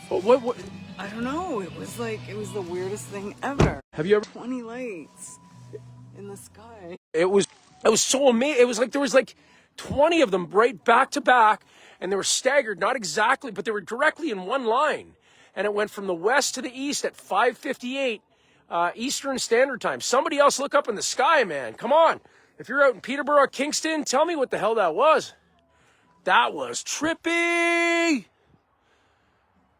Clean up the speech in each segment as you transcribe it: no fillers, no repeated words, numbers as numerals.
What? I don't know. It was the weirdest thing ever. Have you ever? 20 lights in the sky. It was so amazing. It was like there was like 20 of them right back to back, and they were staggered, not exactly, but they were directly in one line. And it went from the west to the east at 5:58 Eastern Standard Time. Somebody else look up in the sky, man. Come on. If you're out in Peterborough, Kingston, tell me what the hell that was. That was trippy.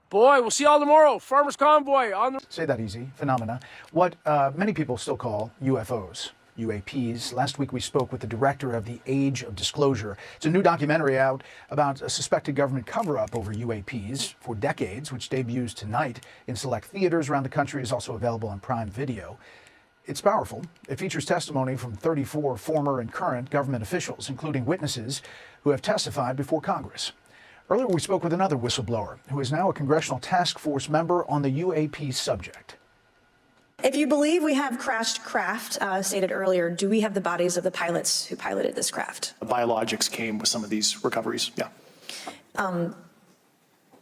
Boy, we'll see y'all tomorrow. Farmers Convoy on the... Say that easy. Phenomena. What many people still call UFOs. UAPs. Last week we spoke with the director of The Age of Disclosure. It's a new documentary out about a suspected government cover-up over UAPs for decades, which debuts tonight in select theaters around the country. Is also available on Prime Video. It's powerful. It features testimony from 34 former and current government officials, including witnesses who have testified before Congress. Earlier we spoke with another whistleblower who is now a congressional task force member on the UAP subject. If you believe we have crashed craft, stated earlier, do we have the bodies of the pilots who piloted this craft? Biologics came with some of these recoveries, yeah.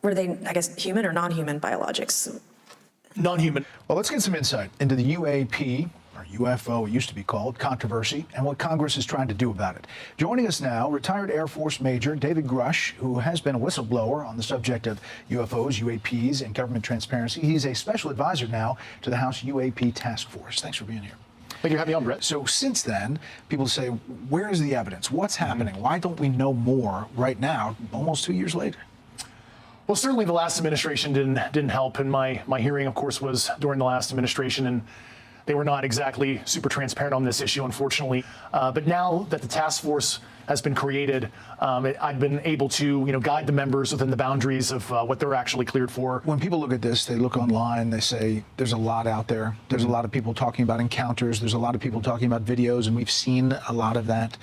Were they, I guess, human or non-human biologics? Non-human. Well, let's get some insight into the UAP, or UFO, it used to be called, controversy, and what Congress is trying to do about it. Joining us now, retired Air Force Major David Grush, who has been a whistleblower on the subject of UFOs, UAPs, and government transparency. He's a special advisor now to the House UAP Task Force. Thanks for being here. Thank you for having me on, Brett. So since then, people say, where is the evidence? What's happening? Why don't we know more right now, almost 2 years later? Well, certainly the last administration didn't help, and my hearing, of course, was during the last administration, and they were not exactly super transparent on this issue, unfortunately. But now that the task force has been created, I've been able to, guide the members within the boundaries of what they're actually cleared for. When people look at this, they look online, they say, there's a lot out there. There's a lot of people talking about encounters. There's a lot of people talking about videos, and we've seen a lot of that.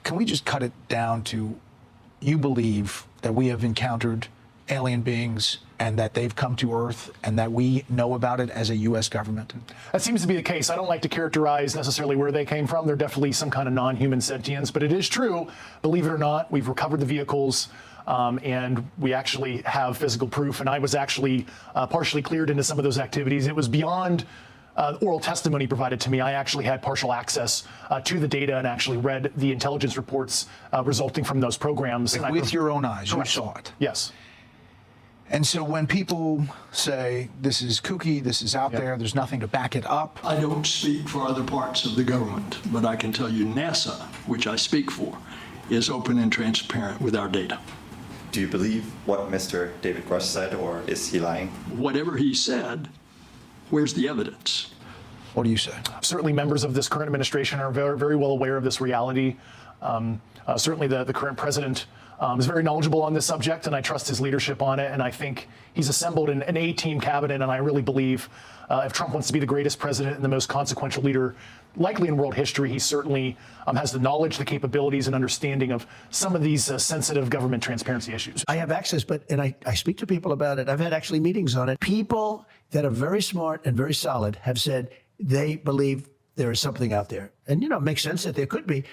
Can we just cut it down to, you believe that we have encountered alien beings and that they've come to Earth and that we know about it as a U.S. government? That seems to be the case. I don't like to characterize necessarily where they came from. They're definitely some kind of non-human sentience, but it is true, believe it or not, we've recovered the vehicles and we actually have physical proof. And I was actually partially cleared into some of those activities. It was beyond oral testimony provided to me. I actually had partial access to the data and actually read the intelligence reports resulting from those programs. Like with your own eyes, you saw it? Yes. And so when people say this is kooky, this is out there, there's nothing to back it up. I don't speak for other parts of the government, but I can tell you NASA, which I speak for, is open and transparent with our data. Do you believe what Mr. David Grush said, or is he lying? Whatever he said, where's the evidence? What do you say? Certainly members of this current administration are very, very well aware of this reality. Certainly the current president is very knowledgeable on this subject, and I trust his leadership on it. And I think he's assembled an A-team cabinet, and I really believe if Trump wants to be the greatest president and the most consequential leader likely in world history, he certainly has the knowledge, the capabilities, and understanding of some of these sensitive government transparency issues. I have access, and I speak to people about it. I've had actually meetings on it. People that are very smart and very solid have said they believe there is something out there. And, it makes sense that there could be.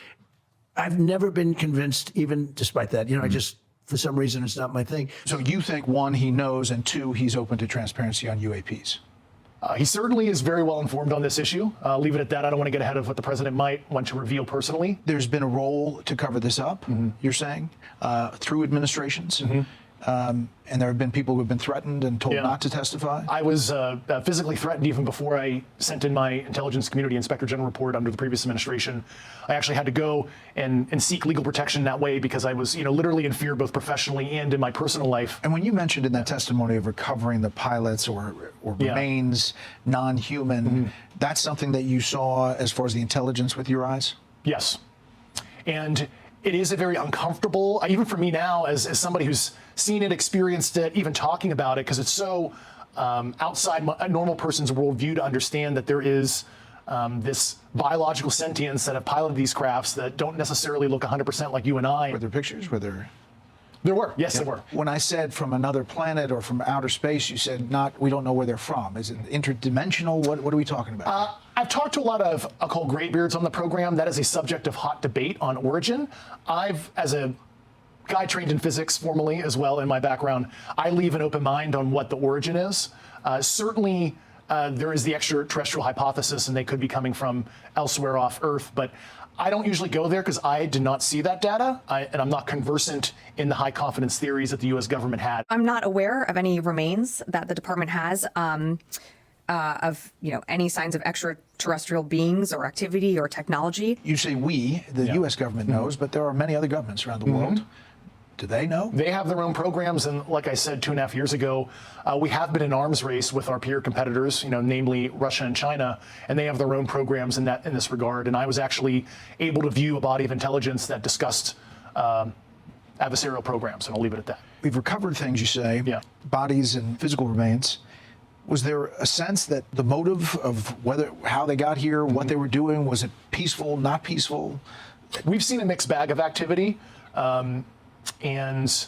I've never been convinced, even despite that. I just, for some reason, it's not my thing. So you think, one, he knows, and two, he's open to transparency on UAPs? He certainly is very well informed on this issue. Leave it at that. I don't want to get ahead of what the president might want to reveal personally. There's been a role to cover this up, you're saying, through administrations. And there have been people who have been threatened and told not to testify? I was physically threatened even before I sent in my Intelligence Community Inspector General report under the previous administration. I actually had to go and seek legal protection that way because I was, literally in fear both professionally and in my personal life. And when you mentioned in that testimony of recovering the pilots or remains non-human, that's something that you saw as far as the intelligence with your eyes? Yes. And it is a very uncomfortable, even for me now, as somebody who's seen it, experienced it, even talking about it, because it's so outside a normal person's worldview to understand that there is this biological sentience that have piloted these crafts that don't necessarily look 100% like you and I. Were there pictures? Were there? There were. Yes, there were. When I said from another planet or from outer space, you said we don't know where they're from. Is it interdimensional? What are we talking about? I've talked to a lot of occult graybeards on the program. That is a subject of hot debate on origin. I've, as a guy trained in physics formally as well in my background, I leave an open mind on what the origin is. Certainly, there is the extraterrestrial hypothesis, and they could be coming from elsewhere off Earth, but I don't usually go there because I did not see that data, and I'm not conversant in the high confidence theories that the U.S. government had. I'm not aware of any remains that the department has of any signs of extraterrestrial beings or activity or technology. You say we, the U.S. government knows, but there are many other governments around the world. Do they know? They have their own programs, and like I said 2.5 years ago, we have been in arms race with our peer competitors, namely Russia and China, and they have their own programs in this regard. And I was actually able to view a body of intelligence that discussed adversarial programs, and I'll leave it at that. We've recovered things, you say, bodies and physical remains. Was there a sense that the motive of how they got here, what they were doing, was it peaceful, not peaceful? We've seen a mixed bag of activity. And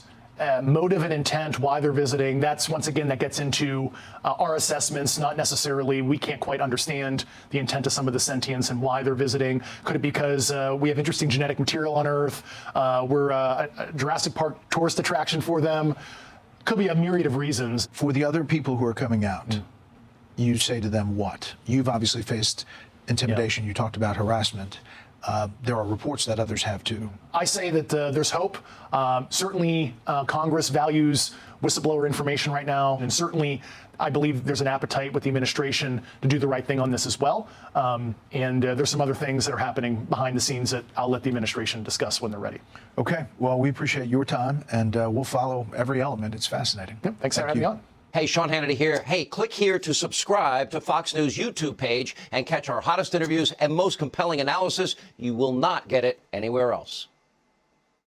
motive and intent, why they're visiting, that's once again, that gets into our assessments, not necessarily, we can't quite understand the intent of some of the sentients and why they're visiting. Could it be because we have interesting genetic material on Earth? We're a Jurassic Park tourist attraction for them. Could be a myriad of reasons. For the other people who are coming out, you say to them what? You've obviously faced intimidation. You talked about harassment. There are reports that others have too. I say that there's hope. Certainly, Congress values whistleblower information right now, and certainly I believe there's an appetite with the administration to do the right thing on this as well. And there's some other things that are happening behind the scenes that I'll let the administration discuss when they're ready. Okay. Well, we appreciate your time, and we'll follow every element. It's fascinating. Yep. Thanks for having me on. Hey, Sean Hannity here. Hey, click here to subscribe to Fox News YouTube page and catch our hottest interviews and most compelling analysis. You will not get it anywhere else.